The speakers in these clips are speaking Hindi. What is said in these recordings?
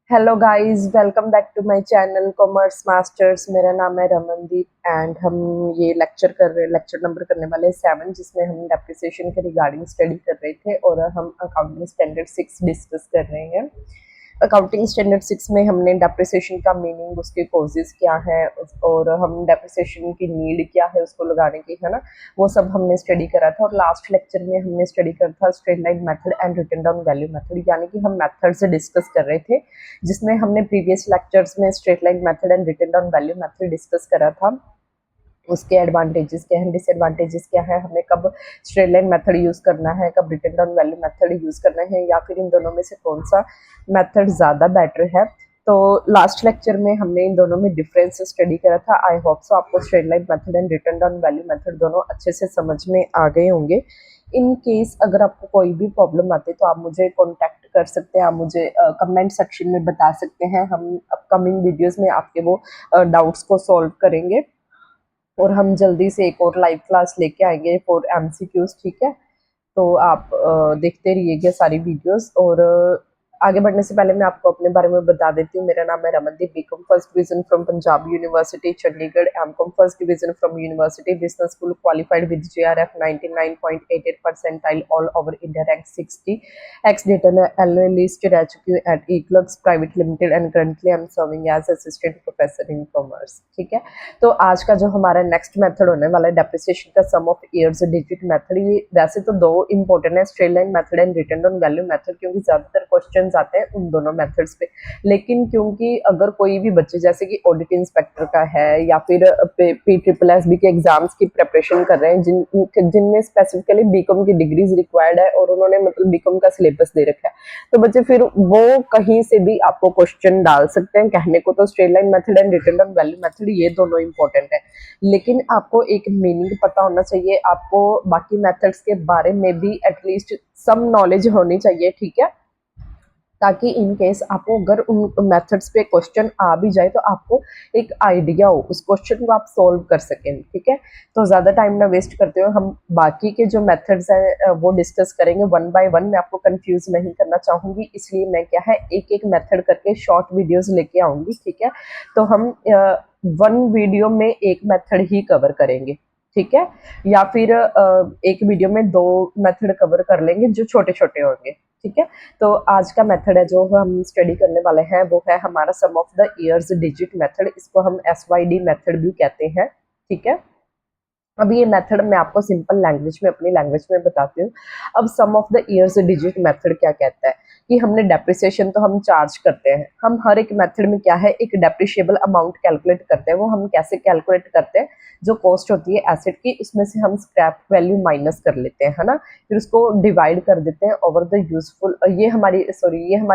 Hello guys, welcome back to my channel commerce masters. मेरा नाम है रमनदीप एंड हम ये लेक्चर नंबर करने वाले हैं 7, जिसमें हम डेप्रिसिएशन के रिगार्डिंग स्टडी कर रहे थे और हम अकाउंटिंग स्टैंडर्ड 6 डिस्कस कर रहे हैं। अकाउंटिंग स्टैंडर्ड 6 में हमने डेप्रिसिएशन का मीनिंग, उसके कॉजेज क्या है और हम डेप्रिसिएशन की नीड क्या है उसको लगाने की, है ना, वो सब हमने स्टडी करा था। और लास्ट लेक्चर में हमने स्टडी करा था straight line method and written down value method, यानी कि हम मेथड से डिस्कस कर रहे थे, जिसमें हमने प्रीवियस लेक्चर्स में straight line method and written down value method discuss करा था। उसके एडवांटेजेस क्या हैं, डिसएडवांटेजेस क्या है, हमें कब स्ट्रेट लाइन मेथड यूज़ करना है, कब written down value method use करना है, या फिर इन दोनों में से कौन सा मेथड ज़्यादा बेटर है। तो लास्ट लेक्चर में हमने इन दोनों में डिफरेंस स्टडी करा था। आई होप सो आपको straight line method and written down value method दोनों अच्छे से समझ में आ गए होंगे। इन केस अगर आपको कोई भी प्रॉब्लम आती है तो आप मुझे कॉन्टैक्ट कर सकते हैं, आप मुझे कमेंट सेक्शन में बता सकते हैं। हम अपकमिंग वीडियोज़ में आपके वो डाउट्स को सॉल्व करेंगे और हम जल्दी से एक और लाइव क्लास लेके आएंगे फॉर एमसीक्यूज, ठीक है। तो आप देखते रहिएगा सारी वीडियोस। और आगे बढ़ने से पहले मैं आपको अपने बारे में बता देती हूँ। मेरा नाम है Ramandeep, B Com first division from Punjab university Chandigarh, M Com first division from university business school, qualified with JRF 99.88 percentile, all over India rank 60, ex data analyst रह चुकी हूँ at eClerx private limited and currently I am serving as assistant professor in commerce, ठीक है। तो आज का जो हमारा नेक्स्ट मेथड होने वाला है डेप्रिसिएशन का sum of years digit method, ये वैसे तो दो इंपॉर्टेंट है, straight line method and written down value method, क्योंकि ज्यादातर क्वेश्चंस आते हैं उन दोनों मेथड्स पे। लेकिन क्योंकि अगर कोई भी बच्चे जैसे कि ऑडिट इंस्पेक्टर का है या फिर PSSB के एग्जाम्स की प्रिपरेशन कर रहे हैं, जिनमें स्पेसिफिकली बीकॉम की डिग्रीज रिक्वायर्ड है और उन्होंने मतलब बीकॉम का सिलेबस दे रखा है, तो बच्चे फिर वो कहीं से भी आपको क्वेश्चन डाल सकते हैं। कहने को तो straight line method and written down value method ये दोनों इंपॉर्टेंट है, लेकिन आपको एक मीनिंग पता होना चाहिए, आपको बाकी मेथड्स के बारे में भी एटलीस्ट सम नॉलेज होनी चाहिए, ठीक है, ताकि इन केस आपको अगर उन मेथड्स पे क्वेश्चन आ भी जाए तो आपको एक आइडिया हो, उस क्वेश्चन को आप सोल्व कर सकें, ठीक है। तो ज़्यादा टाइम ना वेस्ट करते हुए हम बाकी के जो मेथड्स हैं वो डिस्कस करेंगे वन बाय वन। मैं आपको कंफ्यूज नहीं करना चाहूँगी, इसलिए मैं क्या है एक एक मेथड करके शॉर्ट वीडियोस लेके आऊँगी, ठीक है। तो हम वन वीडियो में एक मेथड ही कवर करेंगे, ठीक है, या फिर एक वीडियो में दो मेथड कवर कर लेंगे जो छोटे छोटे होंगे, ठीक है। तो आज का मेथड है जो हम स्टडी करने वाले हैं वो है हमारा sum of the years digit method, इसको हम SYD मेथड भी कहते हैं, ठीक है। अब ये मेथड मैं आपको सिंपल लैंग्वेज में, अपनी लैंग्वेज में बताती हूँ। अब sum of the years digit method क्या कहता है कि हमने डेप्रिसिएशन तो हम चार्ज करते हैं, हम हर एक मेथड में क्या है एक डेप्रिशिएबल अमाउंट कैलकुलेट करते हैं। वो हम कैसे कैलकुलेट करते हैं, जो कॉस्ट होती है एसेट की उसमें से हम स्क्रैप वैल्यू माइनस कर लेते हैं, है ना, फिर उसको डिवाइड कर देते हैं ओवर द यूजफुल। ये हमारी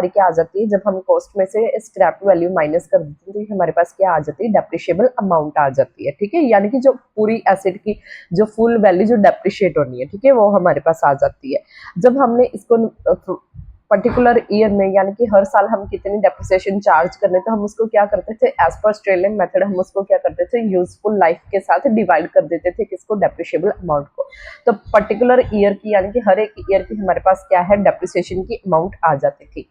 क्या आ जाती है, जब हम कॉस्ट में से स्क्रैप वैल्यू माइनस कर देते हैं तो हमारे पास क्या आ जाती है, डेप्रिशिएबल अमाउंट आ जाती है, ठीक है। यानी कि जो पूरी एसेट की जो फुल वैल्यू जो डेप्रिशिएट होनी है, ठीक है, वो हमारे पास आ जाती है। जब हमने इसको पर्टिकुलर ईयर में, यानी कि हर साल हम कितनी डेप्रिसिएशन चार्ज करने, तो हम उसको क्या करते थे, as per straight line method हम उसको क्या करते थे, यूजफुल लाइफ के साथ डिवाइड कर देते थे, किसको, डेप्रिशिएबल अमाउंट को। तो पर्टिकुलर ईयर की, यानी कि हर एक ईयर की हमारे पास क्या है, डेप्रिसिएशन की अमाउंट आ जाती थी।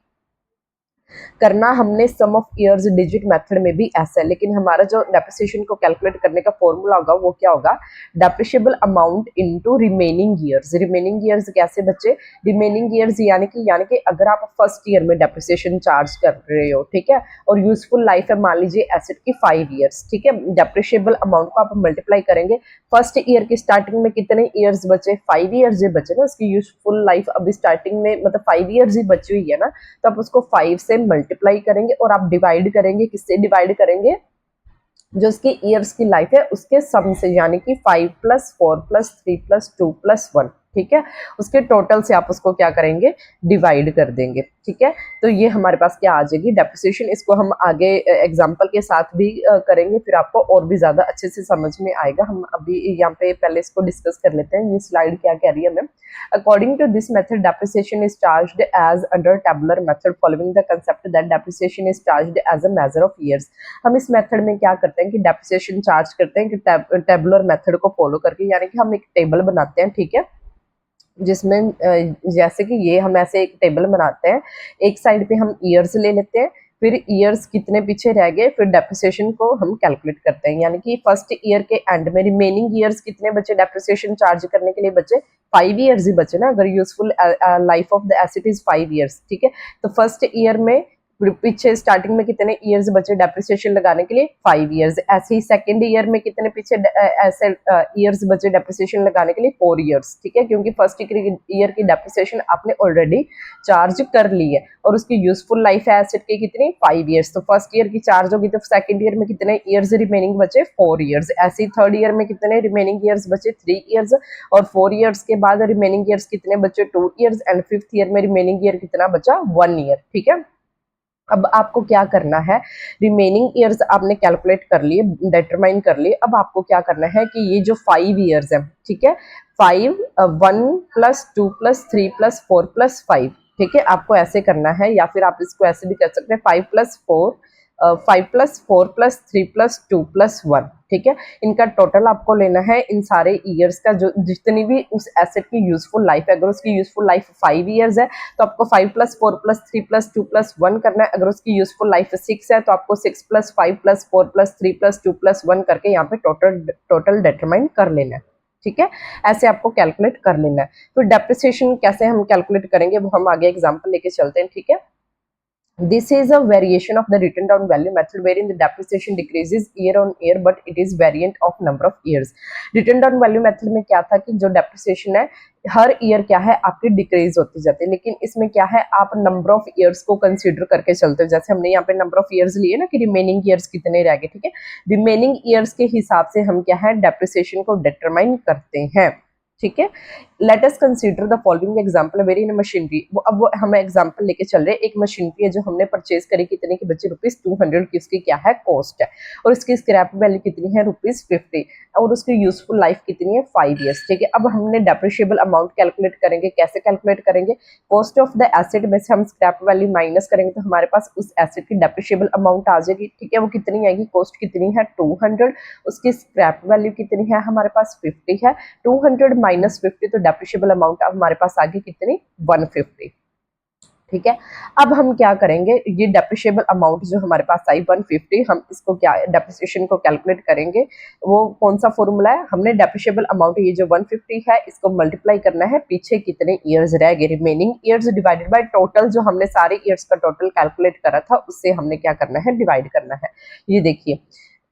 करना हमने सम ऑफ ईयर्स डिजिट मेथड में भी ऐसा है, लेकिन हमारा जो डेप्रिसिएशन को कैलकुलेट करने का फॉर्मूला होगा वो क्या होगा, depreciable amount into remaining years. Remaining years कैसे बच्चे, रिमेनिंग ईयर्स यानी कि अगर आप फर्स्ट ईयर में डेप्रिसिएशन चार्ज कर रहे हो, ठीक है, और यूजफुल लाइफ है मान लीजिए एसेट की 5 ईयर्स, ठीक है, डेप्रिशिएबल अमाउंट को आप मल्टीप्लाई करेंगे, फर्स्ट ईयर की स्टार्टिंग में कितने ईयर्स बचे, 5 ईयर्स ही बचे ना, उसकी यूजफुल लाइफ अभी स्टार्टिंग में मतलब 5 ईयर्स ही बची हुई है ना, तो आप उसको 5 से मल्टीप्लाई करेंगे और आप डिवाइड करेंगे, किससे डिवाइड करेंगे, जो उसकी ईयर्स की लाइफ है उसके सम से, यानी कि 5 + 4 + 3 + 2 + 1, ठीक है, उसके टोटल से आप उसको क्या करेंगे, डिवाइड कर देंगे, ठीक है। तो ये हमारे पास क्या आ जाएगी, डेप्रिसिएशन। इसको हम आगे एग्जांपल के साथ भी करेंगे, फिर आपको और भी ज़्यादा अच्छे से समझ में आएगा। हम अभी यहाँ पे पहले इसको डिस्कस कर लेते हैं, ये स्लाइड क्या कह रही है ma'am. According to this method, depreciation is charged as under tabular method following the concept that depreciation is charged as a measure of years। हम इस मेथड में क्या करते हैं कि डेप्रिसिएशन चार्ज करते हैं कि टेबुलर मेथड को फॉलो करके, यानी कि हम एक टेबल बनाते हैं, ठीक है, जिसमें जैसे कि ये हम ऐसे एक टेबल बनाते हैं, एक साइड पे हम ईयर्स ले लेते हैं, फिर ईयर्स कितने पीछे रह गए, फिर डेप्रिसिएशन को हम कैलकुलेट करते हैं। यानी कि फर्स्ट ईयर के एंड में रिमेनिंग ईयर्स कितने बचे डेप्रिसिएशन चार्ज करने के लिए बचे, 5 ईयर्स ही बचे ना, अगर useful life of the asset is 5 years, ठीक है। तो फर्स्ट ईयर में पीछे स्टार्टिंग में कितने ईयर्स बचे डेप्रिसिएशन लगाने के लिए, 5 ईयर्स। ऐसे ही सेकंड ईयर में कितने पीछे ऐसे ईयर्स बचे डेप्रिसिएशन लगाने के लिए, 4 ईयर्स, ठीक है, क्योंकि फर्स्ट ईयर की डेप्रिसिएशन आपने ऑलरेडी चार्ज कर ली है और उसकी यूजफुल लाइफ है एसेट की कितनी, 5 ईयर्स। तो फर्स्ट ईयर की चार्ज होगी तो सेकंड ईयर में कितने ईयर्स रिमेनिंग बचे, 4 ईयर्स। ऐसे ही थर्ड ईयर में कितने रिमेनिंग ईयर्स बचे, 3 ईयर्स। और 4 ईयर्स के बाद रिमेनिंग ईयर्स कितने बचे, 2 ईयर्स। एंड फिफ्थ ईयर में रिमेनिंग ईयर कितना बचा, 1 ईयर, ठीक है। अब आपको क्या करना है, रिमेनिंग ईयर्स आपने कैलकुलेट कर लिए, डिटरमाइन कर लिए। अब आपको क्या करना है कि ये जो 5 ईयर्स है, ठीक है, 5 1 + 2 + 3 + 4 + 5, ठीक है, आपको ऐसे करना है, या फिर आप इसको ऐसे भी कर सकते हैं, 5 + 4 5 + 4 + 3 + 2 + 1, ठीक है। इनका टोटल आपको लेना है, इन सारे ईयर्स का, जो जितनी भी उस एसेट की यूजफुल लाइफ है। अगर उसकी यूजफुल लाइफ 5 ईयर्स है तो आपको 5 + 4 + 3 + 2 + 1 करना है। अगर उसकी यूजफुल लाइफ 6 है तो आपको 6 + 5 + 4 + 3 + 2 + 1 करके यहाँ पे टोटल डिटरमाइन कर लेना है, ठीक है। ऐसे आपको कैलकुलेट कर लेना है। फिर डेप्रिसिएशन कैसे हम कैलकुलेट करेंगे वो हम आगे एग्जाम्पल लेके चलते हैं, ठीक है। This is a variation of the written down value method wherein the depreciation decreases year on year but it is variant of number of years. Written down value method में क्या था कि जो depreciation है हर ईयर क्या है आपकी डिक्रीज होती जाती है, लेकिन इसमें क्या है आप नंबर ऑफ ईयर्स को कंसीडर करके चलते हो। जैसे हमने यहाँ पे नंबर ऑफ ईयर्स लिए ना कि रिमेनिंग ईयर्स कितने रह गए, ठीक है, रिमेनिंग ईयर्स के हिसाब से हम क्या है डेप्रिसिएशन को डिटरमाइन करते हैं, ठीक है। Let us consider the following example very in machinery. अब वो हम एग्जांपल लेके चल रहे हैं, एक मशीनरी है जो हमने परचेज करी, कितने की बची, ₹200 की उसकी क्या है कॉस्ट है, और उसकी स्क्रैप वैल्यू कितनी है, ₹50, और उसकी यूजफुल लाइफ कितनी है, 5 ईयर्स, ठीक है। अब हमने डेप्रिशिएबल अमाउंट कैलकुलेट करेंगे, कैसे कैलकुलेट करेंगे, कॉस्ट ऑफ द एसेट में से हम स्क्रैप वैल्यू माइनस करेंगे तो हमारे पास उस एसेट की डेप्रिशिएबल अमाउंट आ जाएगी, ठीक है। वो कितनी आएगी, कॉस्ट कितनी है 200, उसकी स्क्रैप वैल्यू कितनी है हमारे पास 50 है, 200 - 50 तो डेप्रिशिएबल अमाउंट अब हमारे पास आगे कितनी 150, ठीक है। अब हम क्या करेंगे, ये डेप्रिशिएबल अमाउंट जो हमारे पास आई 150, हम इसको क्या डेप्रिसिएशन को कैलकुलेट करेंगे। वो कौन सा फॉर्मूला है, हमने डेप्रिशिएबल अमाउंट ये जो 150 है इसको मल्टीप्लाई करना है पीछे कितने ईयर्स रह गए, remaining years divided by total, जो हमने सारे ईयर्स का टोटल कैलकुलेट करा था उससे हमने क्या करना है डिवाइड करना है। ये देखिए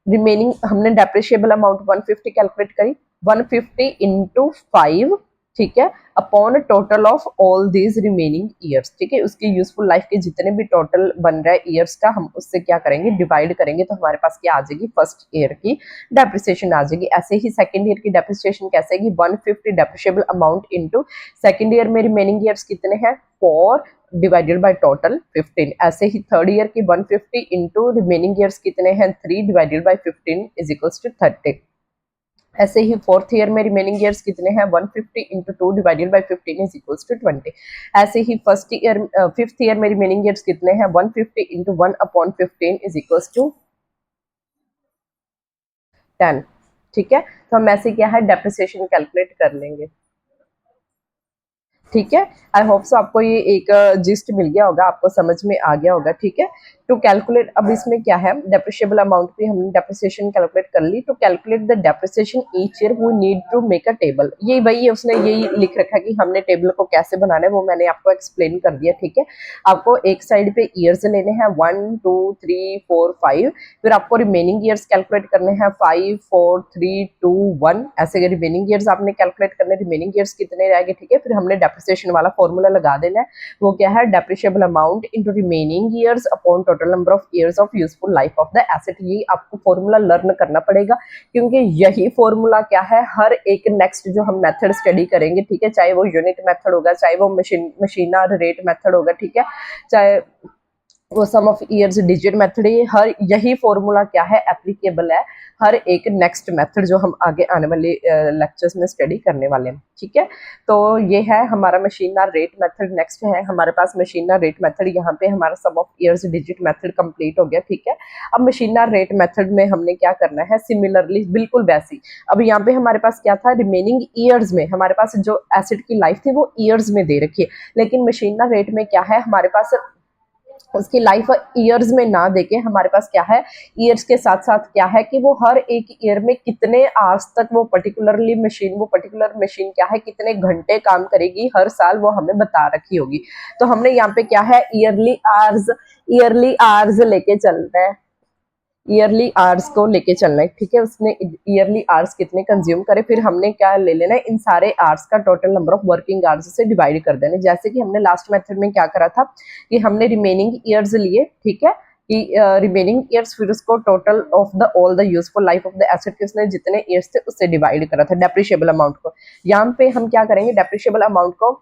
रिमेनिंग हमने डेप्रिशिएबल अमाउंट 150 कैलकुलेट करी, 150 × 5, ठीक है, upon total of all these remaining years, ठीक है। उसकी यूजफुल लाइफ के जितने भी टोटल बन रहा है ईयर्स का हम उससे क्या करेंगे डिवाइड करेंगे, तो हमारे पास क्या आ जाएगी, फर्स्ट ईयर की डेप्रिसिएशन आ जाएगी। ऐसे ही सेकंड ईयर की डेप्रिसिएशन कैसे आएगी, 150 depreciable amount into second year में रिमेनिंग ईयर्स कितने हैं 4 डिवाइडेड बाय टोटल 15। ऐसे ही थर्ड ईयर की 150 इंटू रिमेनिंग ईयर्स कितने हैं 3 divided by 15 is equals to 30। ऐसे ही फोर्थ ईयर में रिमेनिंग ईयर्स कितने हैं 150 into 2 divided by 15 is equals to 20। ऐसे ही फर्स्ट ईयर फिफ्थ ईयर में रिमेनिंग ईयर्स कितने हैं 150 इंटू 1/15 इज इक्वल्स टू 10, ठीक है। तो हम ऐसे क्या है डेप्रिसिएशन कैलकुलेट कर लेंगे, ठीक है। आई होप सो आपको ये एक जिस्ट मिल गया होगा, आपको समझ में आ गया होगा, ठीक है। टू कैलकुलेट, अब इसमें क्या है डेप्रिशिएबल अमाउंट पे हमने डेप्रिसिएशन कैलकुलेट कर ली। To calculate the depreciation each year we need to make a table. ये वही है, उसने यही लिख रखा है कि हमने टेबल को कैसे बनाना है, वो मैंने आपको एक्सप्लेन कर दिया, ठीक है। आपको एक साइड पे ईयर्स लेने हैं 1 2 3 4 5, फिर आपको रिमेनिंग ईयर्स कैलकुलेट करने हैं 5 4 3 2 1, ऐसे रिमेनिंग ईयर्स आपने कैलकुलेट करने, रिमेनिंग ईयर्स कितने रहेंगे, ठीक है। फिर हमने डेप्रिसिएशन वाला फॉर्मूला लगा देना है, वो क्या है depreciable amount into remaining years upon total number of years of useful life of the asset. ये आपको फॉर्मूला लर्न करना पड़ेगा, क्योंकि यही फॉर्मूला क्या है हर एक नेक्स्ट जो हम मेथड स्टडी करेंगे, ठीक है, चाहे वो यूनिट मेथड होगा, चाहे वो मशीनर रेट मेथड होगा, ठीक है, चाहे वो सम ऑफ ईयर्स डिजिट मेथड, ये हर यही फॉर्मूला क्या है एप्लीकेबल है हर एक नेक्स्ट मेथड जो हम आगे आने वाले लेक्चर्स में स्टडी करने वाले हैं, ठीक है। तो ये है हमारा मशीनर रेट मेथड। नेक्स्ट है हमारे पास मशीनर रेट मेथड, यहाँ पे हमारा sum of years digit method complete हो गया, ठीक है। अब मशीनर रेट मेथड में हमने क्या करना है, सिमिलरली बिल्कुल वैसी, अब यहाँ पे हमारे पास क्या था रिमेनिंग ईयर्स में हमारे पास जो एसेट की लाइफ थी वो ईयर्स में दे रखी है, लेकिन मशीनर रेट में क्या है हमारे पास उसकी लाइफ ईयर्स में ना देके हमारे पास क्या है, ईयर्स के साथ साथ क्या है कि वो हर एक ईयर में कितने आवर्स तक वो पर्टिकुलर मशीन क्या है, कितने घंटे काम करेगी हर साल, वो हमें बता रखी होगी। तो हमने यहाँ पे क्या है, ईयरली आवर्स लेके चलना है, ईयरली आवर्स को लेके चलना है, ठीक है। उसने ईयरली आवर्स कितने कंज्यूम करे, फिर हमने क्या ले लेना है, इन सारे आवर्स का total number of working hours से डिवाइड कर देना है। जैसे कि हमने लास्ट मेथड में क्या करा था कि हमने रिमेनिंग ईयर्स लिए, ठीक है, कि रिमेनिंग ईयर्स फिर उसको total of the all the useful life of the asset के उसने जितने ईयर्स थे उससे डिवाइड करा था डेप्रिशिएबल अमाउंट को। यहाँ पे हम क्या करेंगे, डेप्रिशिएबल अमाउंट को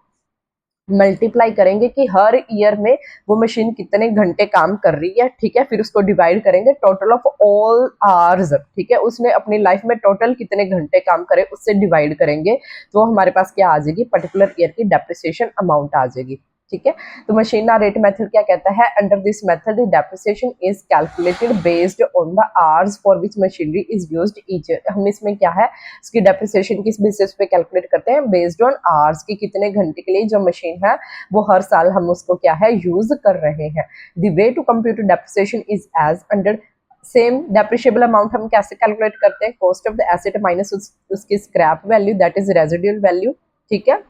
मल्टीप्लाई करेंगे कि हर ईयर में वो मशीन कितने घंटे काम कर रही है, ठीक है, फिर उसको डिवाइड करेंगे टोटल ऑफ ऑल आवर्स, ठीक है, उसने अपनी लाइफ में टोटल कितने घंटे काम करे उससे डिवाइड करेंगे, तो हमारे पास क्या आ जाएगी, पर्टिकुलर ईयर की डेप्रिसिएशन अमाउंट आ जाएगी, ठीक है। तो मशीन रेट मेथड क्या कहता है, under this method the depreciation is calculated based on the hours for which machinery is used each year. हम इसमें क्या है, इसकी डेप्रिसिएशन किस बेसिस पे कैलकुलेट करते हैं, बेस्ड ऑन आवर्स, की कितने घंटे के लिए जो मशीन है वो हर साल हम उसको क्या है यूज कर रहे हैं। The way to compute depreciation is as under same. Depreciable amount हम कैसे कैलकुलेट करते हैं, cost of the asset minus उसकी scrap value that is residual value, ठीक है,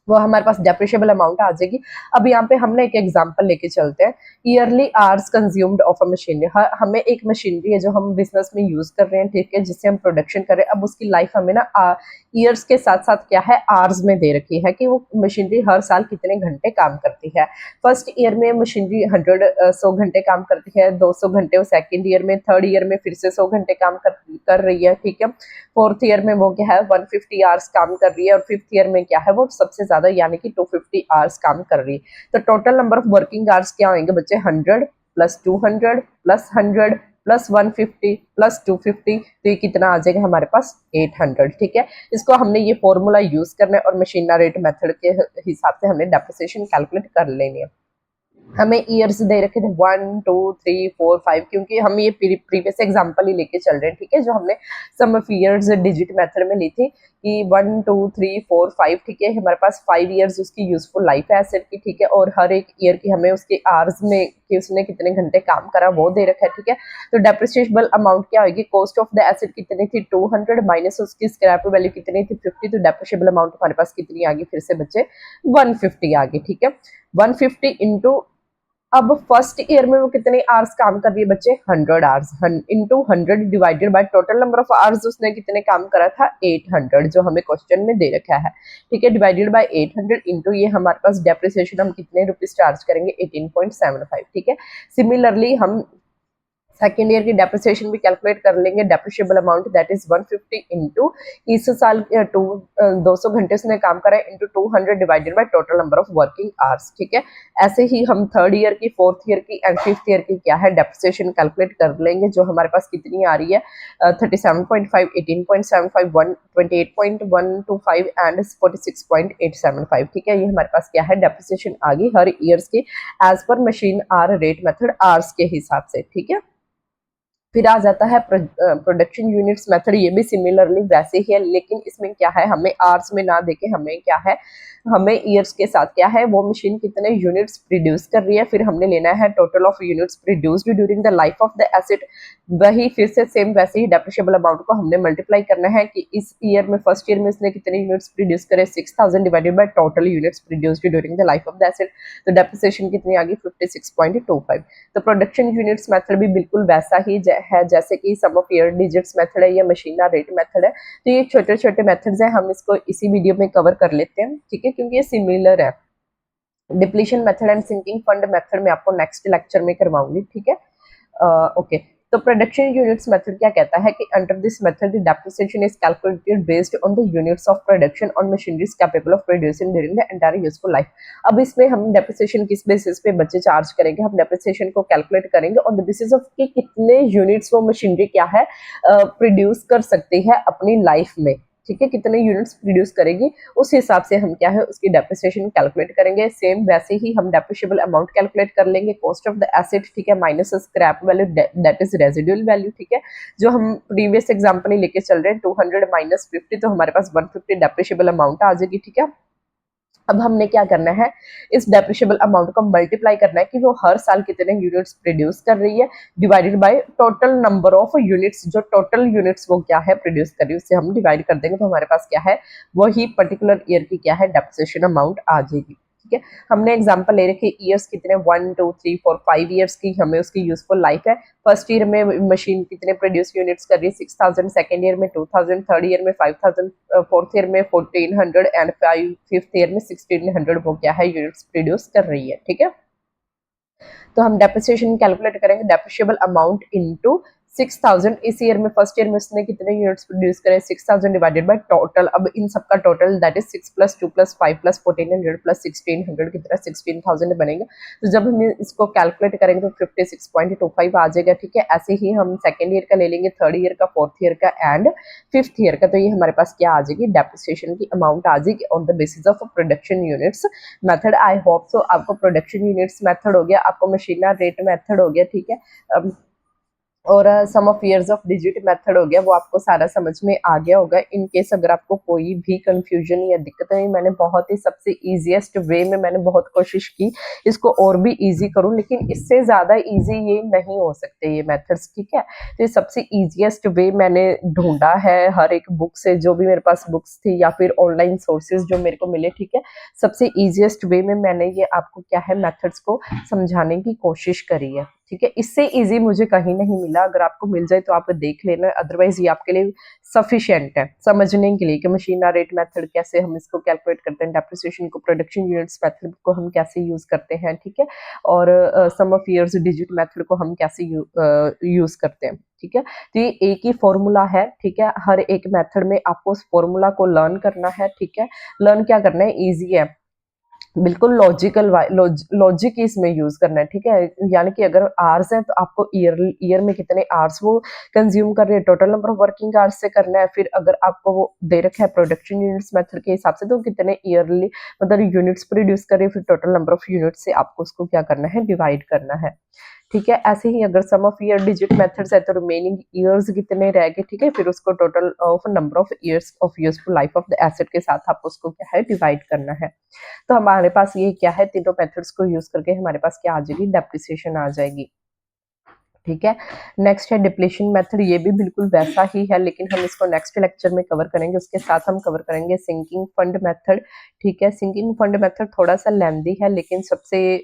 वो हमारे पास डेप्रिशिएबल अमाउंट आ जाएगी। अब यहाँ पे हमने एक एग्जांपल लेके चलते हैं, yearly hours consumed of a machinery. हमें एक मशीनरी है जो हम बिजनेस में यूज कर रहे हैं, ठीक है, जिससे हम प्रोडक्शन कर रहे हैं। अब उसकी लाइफ हमें ना ईयर्स के साथ साथ क्या है, आवर्स में दे रखी है कि वो मशीनरी हर साल कितने घंटे काम करती है। फर्स्ट ईयर में मशीनरी 100 घंटे काम करती है, 200 घंटे वो सेकेंड ईयर में, थर्ड ईयर में फिर से 100 घंटे काम कर रही है, ठीक है, फोर्थ ईयर में वो क्या है 150 आवर्स काम कर रही है, और फिफ्थ ईयर में क्या है वो सबसे ज्यादा यानी कि 250 आवर्स काम कर रही है। तो total number of working hours क्या होंगे बच्चे, 100 प्लस 200 प्लस 100 प्लस 150 प्लस 250, तो ये कितना आ जाएगा हमारे पास 800, ठीक है। इसको हमने ये फॉर्मूला यूज करना है और मशीन रेट मेथड के हिसाब से हमने डेप्रिसिएशन कैलकुलेट कर लेनी है। हमें ईयर्स दे रखे थे 1 2 3 4 5, क्योंकि हम ये प्रीवियस एग्जांपल ही लेके चल रहे हैं, ठीक है, जो हमने सम ऑफ ईयर्स डिजिट मेथड में ली थी कि 1 2 3 4 5, ठीक है, हमारे पास 5 ईयर्स उसकी यूजफुल लाइफ है एसेट की, ठीक है, और हर एक ईयर की हमें उसके आवर्स में कि उसने कितने घंटे काम करा वो दे रखा है, ठीक है। तो डेप्रिसिएबल अमाउंट क्या होगी, कॉस्ट ऑफ द एसेट कितनी थी 200 माइनस उसकी स्क्रैप वैल्यू कितनी थी 50, तो डेप्रिसिएबल अमाउंट हमारे पास कितनी आ गई, फिर से बच्चे 150 आ गई, ठीक है। 150 इंटू, अब फर्स्ट ईयर में वो कितने आवर्स काम कर रही है बच्चे, 100 hours, into 100 divided by total number of hours उसने कितने काम करा था 800, जो हमें क्वेश्चन में दे रखा है, ठीक है, डिवाइडेड बाय 800 इंटू ये हमारे पास डेप्रिसिएशन हम कितने रुपीज चार्ज करेंगे 18.75, ठीक है। सिमिलरली हम सेकेंड ईयर की डेप्रिसिएशन भी कैलकुलेट कर लेंगे, depreciable amount that is 150 into इस साल 200 घंटे उसने काम करा है into 200 divided by total number of working hours, ठीक है। ऐसे ही हम थर्ड ईयर की, फोर्थ ईयर की एंड फिफ्थ ईयर की क्या है डेप्रिसिएशन कैलकुलेट कर लेंगे, जो हमारे पास कितनी आ रही है 37.5 18.75 28.125 एंड 46.875, ठीक है। ये हमारे पास क्या है डेप्रिसिएशन आ गई हर ईयर्स की एज पर machine hour rate method hours के हिसाब से, ठीक है। फिर आ जाता है प्रोडक्शन यूनिट्स मेथड, ये भी सिमिलरली वैसे ही है, लेकिन इसमें क्या है हमें आवर्स में ना देके हमें क्या है, हमें ईयर्स के साथ क्या है वो मशीन कितने यूनिट्स प्रोड्यूस कर रही है, फिर हमने लेना है total of units produced during the life of the asset. वही फिर से सेम वैसे ही डेप्रिशिएबल अमाउंट को हमने मल्टीप्लाई करना है कि इस ईयर में फर्स्ट ईयर में इसने कितने यूनिट्स प्रोड्यूस करे 6000 divided by total units produced during the life of the asset, तो डेप्रिसिएशन कितनी आ गई 56.25। तो प्रोडक्शन यूनिट्स मेथड भी बिल्कुल वैसा ही है जैसे कि सम ऑफ ईयर डिजिट्स मेथड है या मशीन रेट मेथड है। तो ये छोटे छोटे मेथड्स हैं, हम इसको इसी वीडियो में कवर कर लेते हैं, ठीक है, क्योंकि ये सिमिलर है। Depletion method and sinking fund method में आपको नेक्स्ट लेक्चर में करवाऊंगी, ठीक है, ओके। तो प्रोडक्शन यूनिट्स मेथड क्या कहता है कि under this method the depreciation is calculated based on the units of production on machineries capable of producing during the entire useful life. अब इसमें हम डेप्रिसिएशन किस बेसिस पे बच्चे चार्ज करेंगे, हम डेप्रिसिएशन को कैलकुलेट करेंगे ऑन द बेसिस ऑफ कि कितने यूनिट्स वो मशीनरी क्या है प्रोड्यूस कर सकती है अपनी लाइफ में, ठीक है, कितने यूनिट्स प्रोड्यूस करेगी उस हिसाब से हम क्या है उसकी डेप्रिसिएशन कैलकुलेट करेंगे। सेम वैसे ही हम डेप्रिशिएबल अमाउंट कैलकुलेट कर लेंगे, कॉस्ट ऑफ द एसेट, ठीक है, minus scrap value that is residual value, ठीक है, जो हम प्रीवियस एग्जांपल ही लेके चल रहे हैं 200 माइनस 50, तो हमारे पास 150 डेप्रिशिएबल अमाउंट आ जाएगी, ठीक है। अब हमने क्या करना है, इस डेप्रिशिएबल अमाउंट को मल्टीप्लाई करना है कि वो हर साल कितने यूनिट्स प्रोड्यूस कर रही है, divided by total number of units, जो टोटल यूनिट्स वो क्या है प्रोड्यूस कर रही है, उससे हम डिवाइड कर देंगे तो हमारे पास क्या है, वही पर्टिकुलर ईयर की क्या है डेप्रिसिएशन अमाउंट आ जाएगी। ठीक है, हमने एग्जांपल ले रखे ईयर्स कितने 1 2 3 4 5 ईयर्स की हमें उसकी यूजफुल लाइफ है। फर्स्ट ईयर में मशीन कितने प्रोड्यूस यूनिट्स कर रही है 6000, सेकेंड ईयर में 2000, थर्ड ईयर में 5000, फोर्थ ईयर में 1400 एंड फिफ्थ ईयर में 1600 वो क्या है यूनिट्स प्रोड्यूस कर रही है। ठीक है, तो हम डेप्रिसिएशन कैलकुलेट करेंगे, डेप्रिशिएबल अमाउंट इनटू 6000, इस ईयर में फर्स्ट ईयर में उसने कितने यूनिट्स प्रोड्यूस करे 6000 डिवाइडेड बाय टोटल, अब इन सबका total that is 6 plus 2 plus 5 plus 1400 plus 1600 कितना 16000 बनेगा। तो जब हम इसको कैलकुलेट करेंगे तो 56.25 आ जाएगा। ठीक है, ऐसे ही हम सेकेंड ईयर का ले लेंगे, थर्ड ईयर का, फोर्थ ईयर का एंड फिफ्थ ईयर का, तो ये हमारे पास क्या आ जाएगी, डेप्रिसिएशन की अमाउंट आ जाएगी on the basis of production units method. I hope so आपको प्रोडक्शन यूनिट्स मेथड हो गया, आपको मशीनरी रेट मेथड हो गया। ठीक है, और sum of years of digit method हो गया, वो आपको सारा समझ में आ गया होगा। इन केस अगर आपको कोई भी कंफ्यूजन या दिक्कत है, मैंने बहुत ही सबसे इजीएस्ट वे में मैंने बहुत कोशिश की इसको और भी इजी करूं, लेकिन इससे ज़्यादा इजी ये नहीं हो सकते ये मेथड्स। ठीक है, तो ये सबसे इजीएस्ट वे मैंने ढूंढा है हर एक बुक से, जो भी मेरे पास बुक्स थी या फिर ऑनलाइन सोर्सेज जो मेरे को मिले। ठीक है, सबसे इजीएस्ट वे में मैंने ये आपको क्या है मेथड्स को समझाने की कोशिश करी है। ठीक है, इससे इजी मुझे कहीं नहीं मिला, अगर आपको मिल जाए तो आप देख लेना, अदरवाइज ये आपके लिए सफिशिएंट है समझने के लिए कि मशीन रेट मेथड कैसे हम इसको कैलकुलेट करते हैं, डेप्रिसिएशन को, प्रोडक्शन यूनिट्स मेथड को हम कैसे यूज करते हैं। ठीक है, और sum of years digit method को हम कैसे यूज करते हैं। ठीक है, तो ये एक ही फॉर्मूला है। ठीक है, हर एक मेथड में आपको उस फॉर्मूला को लर्न करना है। ठीक है, लर्न क्या करना है, ईजी है बिल्कुल, लॉजिकल लॉजिक इसमें यूज करना है। ठीक है, यानी कि अगर आवर्स है तो आपको ईयर में कितने आवर्स वो कंज्यूम कर रहे हैं, total number of working hours से करना है। फिर अगर आपको वो दे रखा है प्रोडक्शन यूनिट्स मेथड के हिसाब से, तो कितने ईयरली मतलब यूनिट्स प्रोड्यूस कर रहे हैं, फिर टोटल नंबर ऑफ यूनिट्स से आपको उसको क्या करना है, डिवाइड करना है। ठीक है, ऐसे ही अगर सम ऑफ ईयर डिजिट मेथड्स है तो रिमेनिंग ईयर्स कितने रह गए। ठीक है, फिर उसको total of number of years of useful life of the asset के साथ आपको उसको क्या है, डिवाइड करना है। तो हमारे पास ये क्या है, तीनों मेथड्स को यूज करके हमारे पास क्या आ जाएगी, डेप्रिसिएशन आ जाएगी। ठीक है, नेक्स्ट है डिप्लीशन मेथड, ये भी बिल्कुल वैसा ही है, लेकिन हम इसको नेक्स्ट लेक्चर में कवर करेंगे। उसके साथ हम कवर करेंगे सिंकिंग फंड मेथड। ठीक है, सिंकिंग फंड मेथड थोड़ा सा लेंदी है, लेकिन सबसे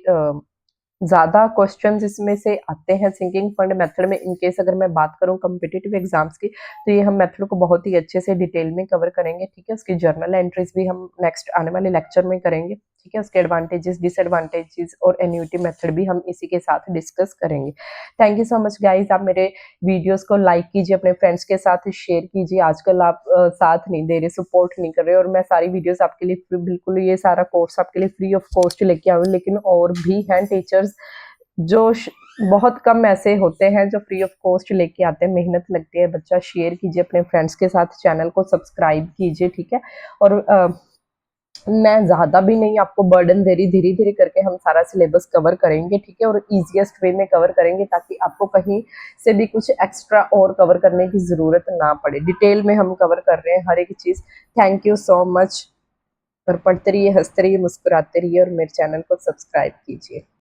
ज्यादा क्वेश्चंस इसमें से आते हैं सिंकिंग फंड मेथड में। इनकेस अगर मैं बात करूं कम्पिटिटिव एग्जाम्स की, तो ये हम मेथड को बहुत ही अच्छे से डिटेल में कवर करेंगे। ठीक है, उसकी जर्नल एंट्रीज भी हम नेक्स्ट आने वाले लेक्चर में करेंगे। ठीक है, उसके एडवांटेजेस, डिसएडवांटेजेस और एन्युटी मेथड भी हम इसी के साथ डिस्कस करेंगे। Thank you so much guys, आप मेरे वीडियोस को लाइक कीजिए, अपने फ्रेंड्स के साथ शेयर कीजिए। आजकल आप साथ नहीं दे रहे, सपोर्ट नहीं कर रहे, और मैं सारी वीडियोस आपके लिए बिल्कुल, ये सारा कोर्स आपके लिए फ्री ऑफ कॉस्ट लेके आऊँ, लेकिन और भी हैं टीचर्स जो बहुत कम ऐसे होते हैं जो फ्री ऑफ कॉस्ट लेके आते हैं, मेहनत लगती है। बच्चा शेयर कीजिए अपने फ्रेंड्स के साथ, चैनल को सब्सक्राइब कीजिए। ठीक है, और मैं ज़्यादा भी नहीं आपको बर्डन दे रही, धीरे धीरे करके हम सारा सिलेबस कवर करेंगे। ठीक है, और ईजिएस्ट वे में कवर करेंगे, ताकि आपको कहीं से भी कुछ एक्स्ट्रा और कवर करने की ज़रूरत ना पड़े। डिटेल में हम कवर कर रहे हैं हर एक चीज़। थैंक यू सो मच, और पढ़ते रहिए, हंसते रहिए, मुस्कुराते रहिए, और मेरे चैनल को सब्सक्राइब कीजिए।